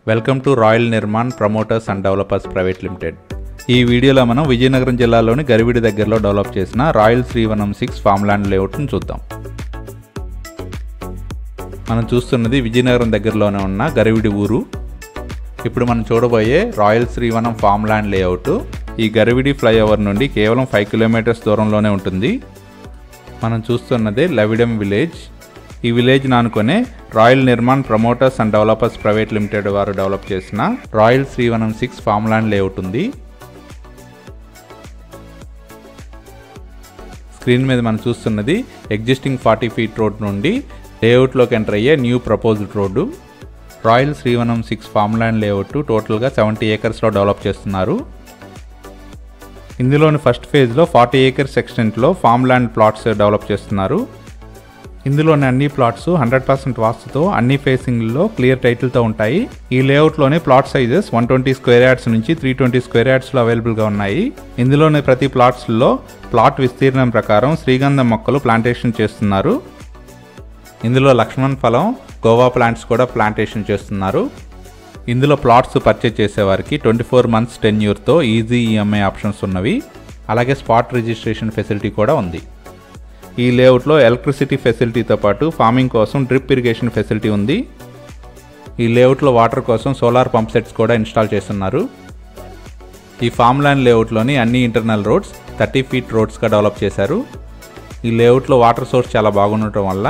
Welcome to royal Nirman promoters and developers private limited. ఈ వీడియోలో మనం విజయనగరం జిల్లాలోని గరివిడి దగ్గరలో డెవలప్ చేసిన రాయల్ శ్రీవనం 6 ఫామ్ ల్యాండ్ లేఅవుట్ను చూద్దాం. మనం చూస్తున్నది విజయనగరం దగ్గరలోనే ఉన్న గరివిడి ఊరు. ఇప్పుడు మనం చూడబోయే royal Srivanam form land layout ఈ గరివిడి ఫ్లైఓవర్ నుండి కేవలం 5 కిలోమీటర్స్ దూరంలోనే ఉంటుంది. మనం చూస్తున్నదే లవిడెం విలేజ్. ఈ విలేజ్ నానుకొనే royal Nirman promoters and developers private limited వారు డెవలప్ చేసిన royal Srivanam 6 farm land layout ఉంది. స్క్రీన్ మీద మనం చూస్తున్నది ఎగ్జిస్టింగ్ 40 ఫీట్ రోడ్ నుండి లేఅవుట్లోకి ఎంటర్ అయ్యే new proposed road. Royal Srivanam 6 farm land layout టోటల్గా 70 ఏకర్స్లో డెవలప్ చేస్తున్నారు. ఇందులోని ఫస్ట్ ఫేజ్లో 40 ఏకర్స్ ఎక్స్టెంట్లో ఫామ్ ల్యాండ్ ప్లాట్స్ డెవలప్ చేస్తున్నారు. ఇందులోని అన్ని ప్లాట్స్ 100% వాస్తుతో అన్ని ఫేసింగ్లో క్లియర్ టైటిల్తో ఉంటాయి. ఈ లేఅవుట్లోని ప్లాట్ సైజెస్ 120 స్క్వేర్ యార్డ్స్ నుంచి 320 స్క్వేర్ యార్డ్స్లో అవైలబుల్గా ఉన్నాయి. ఇందులోని ప్రతి ప్లాట్స్లో ప్లాట్ విస్తీర్ణం ప్రకారం శ్రీగంధం మొక్కలు ప్లాంటేషన్ చేస్తున్నారు. ఇందులో లక్ష్మణ్ ఫలం, గోవా ప్లాంట్స్ కూడా ప్లాంటేషన్ చేస్తున్నారు. ఇందులో ప్లాట్స్ పర్చేజ్ చేసేవారికి 24 మంత్స్ టెన్యూర్తో ఈజీ ఈఎంఐ ఆప్షన్స్ ఉన్నవి. అలాగే స్పాట్ రిజిస్ట్రేషన్ ఫెసిలిటీ కూడా ఉంది. ఈ లేఅవుట్లో ఎలక్ట్రిసిటీ ఫెసిలిటీతో పాటు ఫార్మింగ్ కోసం డ్రిప్ ఇరిగేషన్ ఫెసిలిటీ ఉంది. ఈ లేఅవుట్లో వాటర్ కోసం సోలార్ పంప్ సెట్స్ కూడా ఇన్స్టాల్ చేస్తున్నారు. ఈ ఫామ్ ల్యాండ్ లేఅవుట్లోని అన్ని ఇంటర్నల్ రోడ్స్ 30 ఫీట్ రోడ్స్గా డెవలప్ చేశారు. ఈ లేఅవుట్లో వాటర్ సోర్స్ చాలా బాగుండటం వల్ల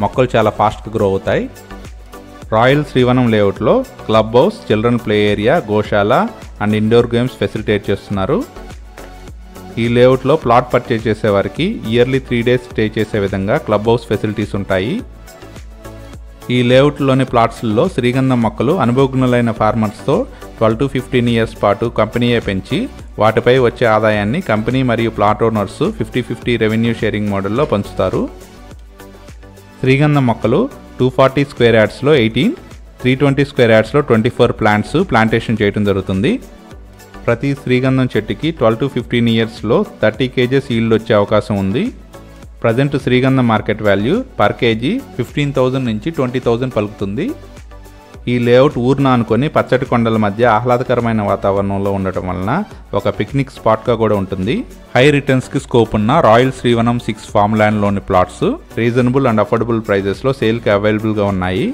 మొక్కలు చాలా ఫాస్ట్గా గ్రో అవుతాయి. రాయల్ శ్రీవనం లేఅవుట్లో club house, children play area, Goshala and indoor games facilitate చేస్తున్నారు. ఈ లేఅవుట్లో ప్లాట్ పర్చేజ్ చేసేవారికి ఇయర్లీ 3 డేస్ స్టే చేసే విధంగా క్లబ్ హౌస్ ఫెసిలిటీస్ ఉంటాయి. ఈ లేఅవుట్లోని ప్లాట్స్లో శ్రీగంధం మొక్కలు అనుభవజ్ఞులైన ఫార్మర్స్తో 12 to 15 ఇయర్స్ పాటు కంపెనీయే పెంచి వాటిపై వచ్చే ఆదాయాన్ని కంపెనీ మరియు ప్లాట్ ఓనర్స్ 50-50 రెవెన్యూ షేరింగ్ మోడల్లో పంచుతారు. శ్రీగంధం మొక్కలు 240 స్క్వేర్ యార్డ్స్లో 18, 320 స్క్వేర్ యార్డ్స్లో 24 ప్లాంట్స్ ప్లాంటేషన్ చేయడం జరుగుతుంది. ప్రతి శ్రీగంధం చెట్టుకి 12 to 15 ఇయర్స్లో 30 kgs ఈల్డ్ వచ్చే అవకాశం ఉంది. ప్రజెంట్ శ్రీగంధం మార్కెట్ వాల్యూ పర్ కేజీ 15,000 నుంచి 20,000 పలుకుతుంది. ఈ లేఅవుట్ ఊరును ఆనుకొని పచ్చటి కొండల మధ్య ఆహ్లాదకరమైన వాతావరణంలో ఉండటం వలన ఒక పిక్నిక్ స్పాట్గా కూడా ఉంటుంది. హై రిటర్న్స్కి స్కోప్ ఉన్న రాయల్ శ్రీవనం 6 ఫామ్ ల్యాండ్లోని ప్లాట్స్ రీజనబుల్ అండ్ అఫోర్డబుల్ ప్రైజెస్లో సేల్కి అవైలబుల్గా ఉన్నాయి.